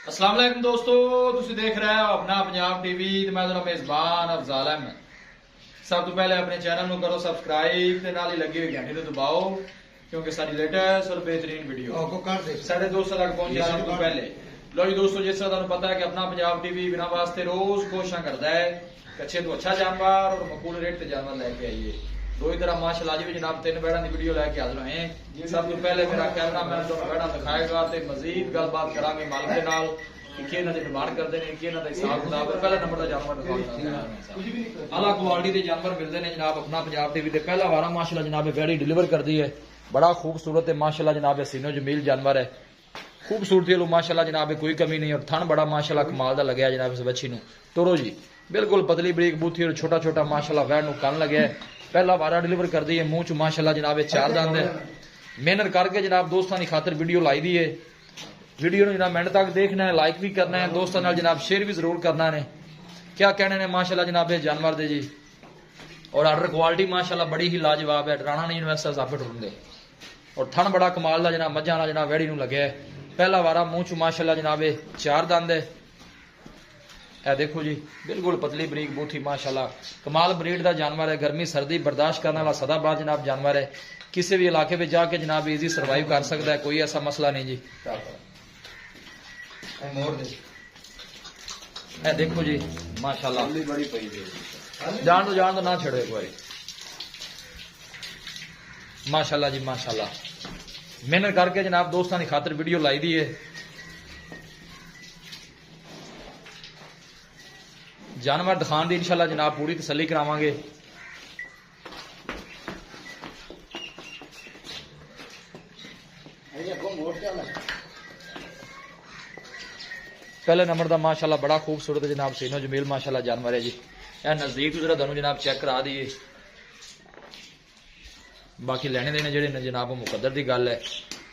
अस्सलाम वालेकुम दोस्तों, तुसी देख रहे हो अपना पंजाब टीवी ते मैं तेरा मेजबान अफजाल अहमद। सब तो पहले अपने चैनल को करो सब्सक्राइब ते नाल ही लगी हुई घंटी तो दबाओ क्योंकि सारी लेटेस्ट और बेहतरीन वीडियो साढ़े दोस्तों तक पहुंचे सब तो पहले। लो जी दोस्तों, जिस तरह तुहानू पता है कि अपना पंजाब टीवी बिना वास्ते रोज कोशिशां करता है कि अच्छे तो अच्छा जानवर और मकबूल रेट ते जानवर लेके आइए। दो ही तरह माशाल्लाह जी भी जनाब 3 बैड़ा की वीडियो लेके हाजिर हैं। सब तो पहले मेरा कैमरा मैन तुहानू बैड़ा दिखाएगा ते मजीद गलबात करांगे मालिक दे नाल कि की इन्हां दी डिमांड करदे ने, की इन्हां दा हिसाब किताब है। पहला नंबर दा जानवर दिखाओ, आला क्वालिटी दे जानवर मिलदे ने जनाब अपना पंजाब टीवी ते। पहला वारा माशाल्लाह जनाब बैड़ी डिलीवर कर दी है, बड़ा खूबसूरत है माशाल्लाह जनाब, हसीनो जमील जानवर है, खूबसूरती लो माशाल्लाह जनाब, कोई कमी नहीं। और थन बड़ा माशाल्लाह कमाल दा लगया जनाब इस बच्ची नू। तोरो जी बिल्कुल पतली बरीक बूथी और छोटा छोटा माशाल्लाह वैड़ नू कन लग्या है। पहला वारा डिलीवर कर दी है, मुंह च माशाल्लाह जनाब 4 दंद है। मेहनत करके जनाब दोस्तों की खातर वीडियो लाई दी है। वीडियो नू जनाब मिनट तक देखना है, लाइक भी करना है, दोस्तों नाल जनाब शेयर भी जरूर करना है। क्या कहने ने माशाल्लाह जनाब जानवर दे जी। और आर्डर क्वालिटी माशाल्लाह बड़ी ही लाजवाब है, डराना नहीं इन्वेस्टर्स आपे ढूंढते। और थन बड़ा कमाल दा जनाब मझां वाला जनाब वैड़ी नू लग्या है। पहला वारा मुंह च माशाल्लाह जनाब 4 दंद है। ए देखो जी बिल्कुल पतली बरीक बूथी माशाल्लाह, कमाल ब्रीड का जानवर है, गर्मी सर्दी बर्दाश्त करने वाला सदाबहार जनाब जानवर है। किसी भी इलाके में जाके जनाब इजी सर्वाइव कर सकता है, कोई ऐसा मसला नहीं जी। ए देखो जी माशाल्लाह जान दो ना छड़ो एक बारी माशाल्लाह जी माशाल्लाह। मेहनत करके जनाब दोस्तों की खातर वीडियो लाई दी है। जानवर दिखाने की इंशाल्लाह जनाब पूरी तसल्ली करावांगे। पहले नंबर का माशाल्लाह बड़ा खूबसूरत जनाब सीनो जमील माशाल्लाह जानवर है जी। यह नजदीक जरा दोनों जनाब चेक करा दिए, बाकी लेने देने जेडे जनाब मुकद्दर की गल है,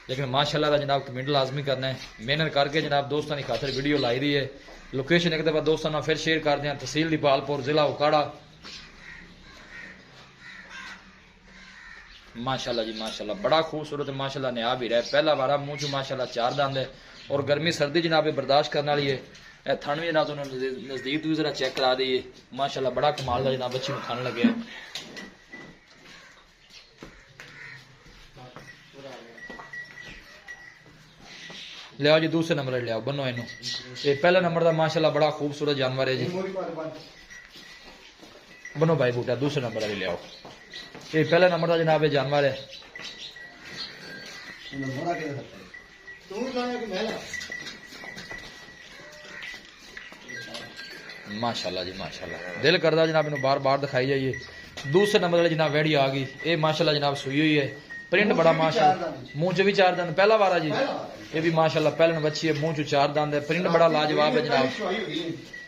लेकिन माशाल्लाह का जनाब कमेंट लाजमी करना है। मेहनत करके जनाब दोस्तों की खातर वीडियो लाई दी है। लोकेशन एक दफा दोस्तों ना फिर शेयर कर दें, तहसील दीपालपुर जिला उकाड़ा। माशाल्लाह जी माशाल्लाह बड़ा खूबसूरत माशाल्लाह नया भी रहा है। पहला वारा मुंह च माशाल्लाह 4 दंद है और गर्मी सर्दी जनाब बर्दाश्त करने वाली है। ए थन भी जनाब नजदीक तो जरा चेक करा दी माशाल्लाह, बड़ा कमाल का जनाब बच्ची खाने लगे है। लियाओ जी दूसरे नंबर लियाओ बनो इनू। ये पहला नंबर का माशाल्लाह बड़ा खूबसूरत जानवर है जी। बनो भाई बूटा दूसरे नंबर वाले लियाओ। ये पहला नंबर का जनाब जानवर है। माशाल्लाह जी माशाल्लाह, दिल करदा जनाब इन्हें बार बार दिखाई जाइए। दूसरे नंबर वाले जनाब वैड़ी आ गई, ये माशाल्लाह जनाब सुई हुई है, प्रिंट बड़ा माशाल्लाह, मुंह च भी 4 दंद। पहला वारा जी ये भी माशाल्लाह पहले बच्ची है, मुंह च 4 दंद है, प्रिंट बड़ा लाजवाब है जनाब।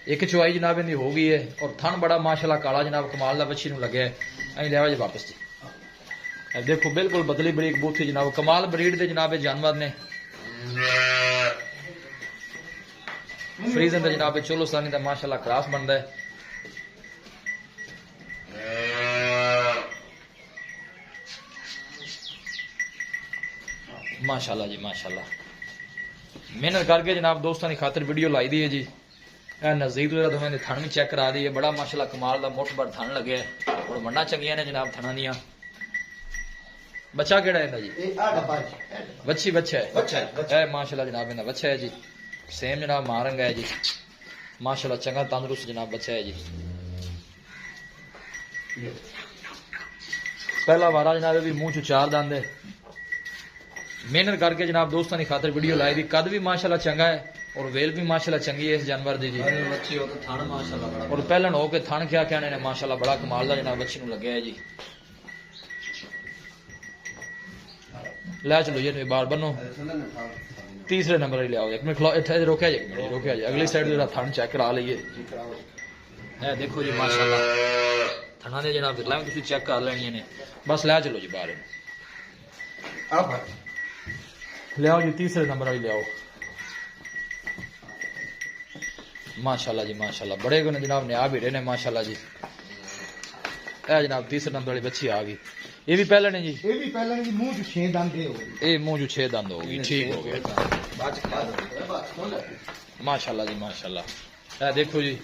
एक चुवाई जनाब इनकी हो गई है और थन बड़ा माशाल्लाह काला जनाब कमाल का बच्ची लगे है। अं लिया जी वापस जी देखो बिल्कुल बदली बरीक बूथी जनाब, कमाल ब्रीड के जनाब जानवर ने। फ्रीजन का जनाब चोलोस्तानी का माशाल्लाह क्रॉस बनता है। माशाल्लाह जी माशाल्लाह, मेहनत करके जनाब दोस्तों की खातर वीडियो लाई दी है जी। नजदीक तो दोनों थन भी चेक करा दी है, बड़ा माशाल्लाह कमाल का मुठ भर थन लगे है और वंडा चंगिया ने जनाब थना दियां। बच्चा केड़ा है जी? बच्ची बच्चा है माशाल्लाह जनाब, इन्हें बच्चा है जी, सेम जनाब मारंग है जी माशाल्लाह, चंगा तंदुरुस्त जनाब बच्चा है जी। पहला वारा जनाब भी मुंह च 4 दंद है। मेहनत करके जनाब दोस्तों की खातर वीडियो लाई दी। कद भी माशाल्लाह चंगा है और वेल भी माशाल्लाह चंगी है इस जानवर दी जी। और पहलन हो के थन क्या कहने ने माशाल्लाह बड़ा कमाल का जनाब बच्ची लगे है जी। लै चलो जी बार बनो तीसरे नंबर लियाओ। एक मिनट खिलाओ, इतना रोकया जी, रोकया जी, अगली साइड जो थन चेक करा लीए। है देखो जी माशाल्लाह थना ने जनाब दिखला तुम चेक कर लेनी ने। बस लै चलो जी बाहर लियाओ जी, तीसरे नंबर वाली लियाओ। माशाल्लाह जी माशाल्लाह, बड़े गुण जनाब नया भी रहे ने माशाल्लाह जी। ए जनाब तीसरे नंबर वाली बच्ची आ गई, ये भी पहले ने जी, ये भी पहले ने जी, मुंह 6 दंद हो गई, ये मुंह 6 दंद हो गई, ठीक हो गया। माशाल्लाह जी माशाल्लाह। ए देखो जी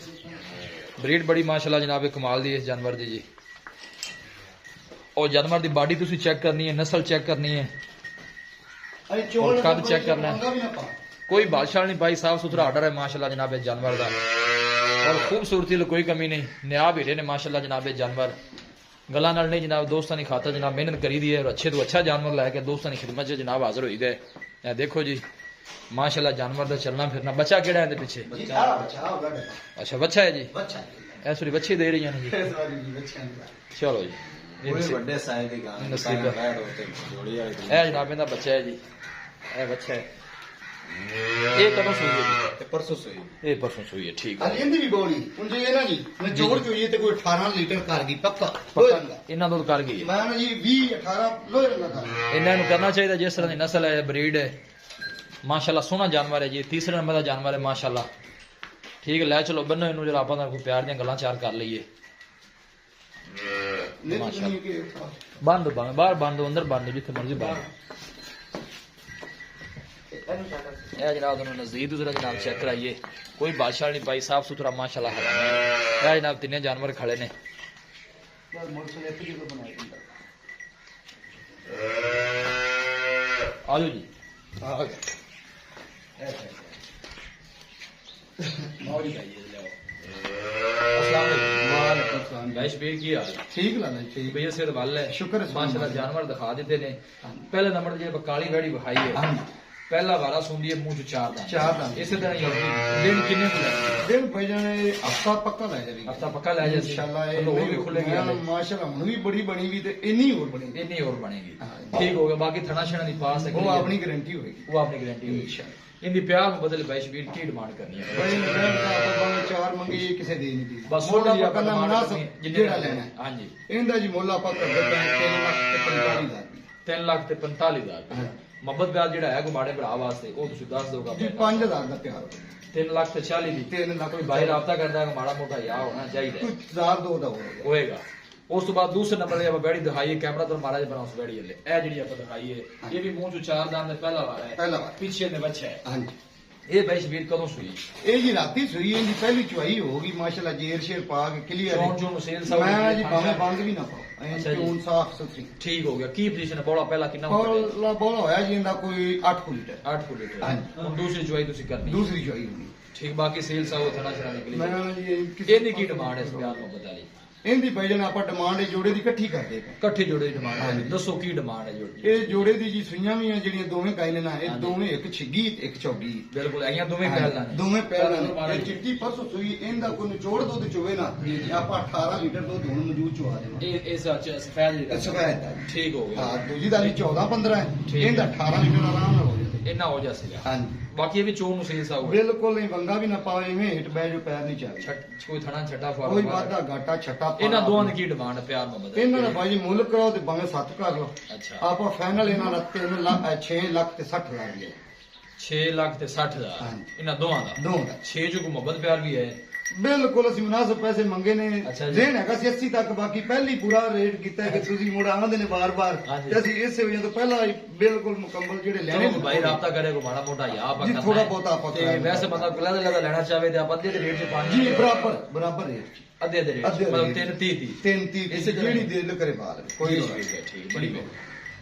ब्रीड बड़ी माशाल्लाह जनाब कमाल दी इस जानवर दी जी। और जानवर की बॉडी तुसी चेक करनी है, नस्ल चेक करनी है और कद चेक करना है। कोई बादशाह नहीं पाई, साफ सुथरा आर्डर है माशाल्लाह जनाब इस जानवर का। और खूबसूरती कोई कमी नहीं, न्याब हीरे ने माशाल्लाह जनाब इस जानवर। गला नाल नहीं जनाब, दोस्तों की खातर जनाब मेहनत करी दी है और अच्छे तो अच्छा जानवर लैके दोस्तों की खिदमत से जनाब हाजिर हो गए। देखो जी माशाल्लाह जानवर का चलना फिरना। बच्चा केड़ा है पीछे? अच्छा बच्चा है जी, ऐस वाली बच्चे दे रही है जी। चलो जी जनाब इहदा बच्चा है जी, ए बच्चा है। ये कदों सुई है? परसों सुई। ये परसों सुई है, ठीक है। इंदी भी बॉडी उन जे ना जी मैं जोड़ जोइए ते कोई 18 लीटर कर गई पक्का। इन्हां दूध कर गई मैं ना जी 20 18 लोहे रंगा था। इन्हां नु करना चाहिए जिस तरह की नस्ल है, ब्रीड है माशाल्लाह। सोहना जानवर है जी, तीसरे नंबर का जानवर है माशाल्लाह। ठीक है, लै चलो बनो इनू जरा आपां कोई प्यार दियां गल्लां चार कर लईए। बंद बाहर बंद अंदर बंद जिथे मर्जी बंद। जनाब नजदीक दूसरा जनाब चेक कराइए, कोई बादशाह नहीं पाई, साफ सुथरा माशाल्लाह है। जनाब तीन जानवर खड़े ने। आजो जी ठीक लाना चाहिए भैया से वाल है, शुक्र है माशाल्लाह जानवर दिखा देते ने। पहले नंबर जो काली वैड़ी विखाई है, पहला वारा सुनदी है मुंह चार दांत इसी तरह दिन किन्ने को दिन भाई जाने हफ्ता पक्का लै जाएगी। हफ्ता पक्का लै जाए इंशाल्लाह और भी खुलेगी माशाल्लाह हुन भी बड़ी बनी भी ते इन्नी और बनेगी, इन्नी और बनेगी। ठीक हो गया, बाकी थना छना दी पास है वो अपनी गारंटी होगी, वो अपनी गारंटी होगी इंशाल्लाह। इनकी प्यार में बदल भाई शबीर की डिमांड करनी है भाई मैं चार मंगी किसे दे नहीं दी बस मोल आपा करना मुनासिब जेड़ा लेना है। हां जी इंदा जी मोल आपा कर देते हैं 3 लाख ते 45,000 मोहब्बत प्यार जेड़ा है माड़े भरा वास्ते वो तुसी दस दोगा जी 5,000 का प्यार 3 लाख ते 40 दी 3 लाख कोई भाई राब्ता करदा है माड़ा मोटा या होना चाहिए कुछ 1000 दा होएगा। उस तो बाद दूसरे नंबर पे बैड़ी दिखाई है, कैमरा तो मारा बना उस बैड़ी ले ए जेडी आप दिखाई है। ये भी मुंह चो चार दांत पहला वाला है, पहला वाला पीछे ने बच्चा है। हां जी ये भाई शबीर कदों सुई? ये जी राती सुई है जी, पहली चुआई होगी माशाल्लाह, जेर शेर पा के क्लियर कौन जो सेल सब मैं जी भावे बंद भी ना पाओ ऐन साफ सुथरी। ठीक हो गया। की पोजीशन है बोला पहला कितना बोला बोला होया जी इंदा कोई 8 लीटर 8 लीटर। हां हुन दूसरी चुआई तुसी करनी, दूसरी चुआई होगी ठीक। बाकी सेल सब थना छना निकली। मैं जी किसी की डिमांड है इस प्यार में बता ली इनदी भाई जान आप डिमांड जोड़े की इकट्ठी करते पे इकट्ठी जोड़े की डिमांड है, दसो की डिमांड है जोड़ी? ये जोड़े दी जी सुइयां भी हैं जेड़ियां दोवें काइले ना, ये दोवें एक छिगी एक चौगी बिल्कुल आईयां दोवें पहला ने दोवें पहला ने। ये चिट्टी परसों सुई इंदा कोई निचोड़ दूध चोवे ना आप 18 लीटर दूध हुन मौजूद चुआ देना। ये इस सफेद सफेद ठीक हो गया। हां दूजी दाली 14 15 है, इंदा 18 लीटर आराम नाल हो जाए इन्ना हो जाएगा। हां बाकी ये भी चोन सेल सा हो बिल्कुल नहीं, वंगा भी ना पावे में हेठ बै जो पैर नहीं चाहे कोई थना छटा फॉर्म कोई वादा घाटा छटा इन्हां दोवां दी की डिमांड है प्यार मोहब्बत? इन्हां दा भाई मुल कराओ ते भाਵੇਂ 7 कर लो। अच्छा आप फाइनल इन्हां दा 3 लाख 6 लाख ते 60 लाख लिया 6 लाख ते 60,000 इन्हां दोवां दा। 6 जो को मोहब्बत प्यार भी है बिल्कुल असि मुनासिब पैसे मंगे ने। अच्छा देन हैगा 80 तक, बाकी पहली पूरा रेट कीता है कि तुसी मुड़ आंदे ने बार बार ते असि इस वजह तो पहला बिल्कुल मुकम्मल जेड़े लेने भाई राब्ता करे को माड़ा मोटा या आप करना थोड़ा बहुत आप ते वैसे बंदा गुला लगा लेना चाहे ते आप अद्धे दे रेट से पानी जी बराबर बराबर रेट अद्धे दे रेट मतलब 330 इसे जेड़ी दिल करे बाल कोई ठीक बड़ी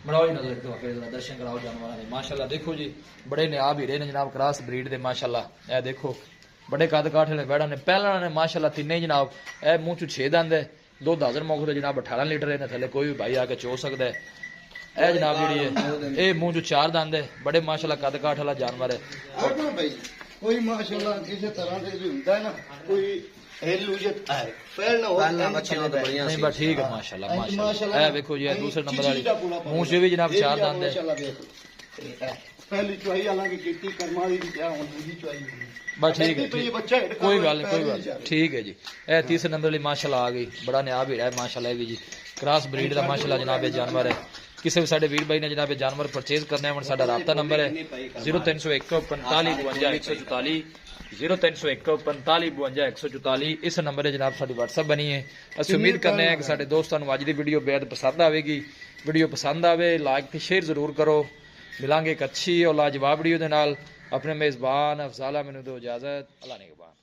मराओ नजर तो फिर दर्शन कराओ जानवरां दे माशाल्लाह। देखो जी बड़े नियाब हीरे ने जनाब, क्रॉस ब्रीड दे माशाल्लाह। ए देखो बड़े कद काठ वाले बैड़ा ने, पहला ने माशाल्लाह तीने जनाब। ए मुंह चो 6 दंद है, दुध हाजर मौके ते जनाब 18 लीटर है, थले कोई भी भाई आके चो सकदा है। ए जनाब जेड़ी है ए मुंह चो 4 दंद है, बड़े माशाल्लाह कद काठ वाला जानवर है। भाई कोई माशाल्लाह किसी तरह से भी हुंदा है ना, कोई एलुजत है फैल ना हो नहीं बस ठीक है माशाल्लाह माशाल्लाह। ए देखो जी दूसरे नंबर वाली मुंह से भी जनाब 4 दंद है। पहली चुआई हालांकि कीती कर्मा दी क्या हुन दूसरी चुआई बस ठीक है कोई गल नहीं कोई गल ठीक है जी। ए तीसरे नंबर वाली माशाल्लाह आ गई, बड़ा नियाब हीरा है माशाल्लाह। ये भी जी क्रॉस ब्रीड का माशाल्लाह जनाब जानवर है। किसी भी साडे वीर भाई ने जनाब जानवर परचेज करना है साडा राब्ता नंबर है 0301 45 52 144 0301 45 52 144। इस नंबर है जनाब साडी व्हाट्सएप बनी है। असि उम्मीद करने हैं कि साडे दोस्तां नूं अज दी वीडियो बेहद पसंद आवेगी। वीडियो पसंद आवे लाइक ते शेयर जरूर करो। मिलांगे एक अच्छी और लाजवाब वीडियो दे नाल। अपने मेज़बान अफजाला मैनू दो इजाज़त। अल्लाह निगहबान।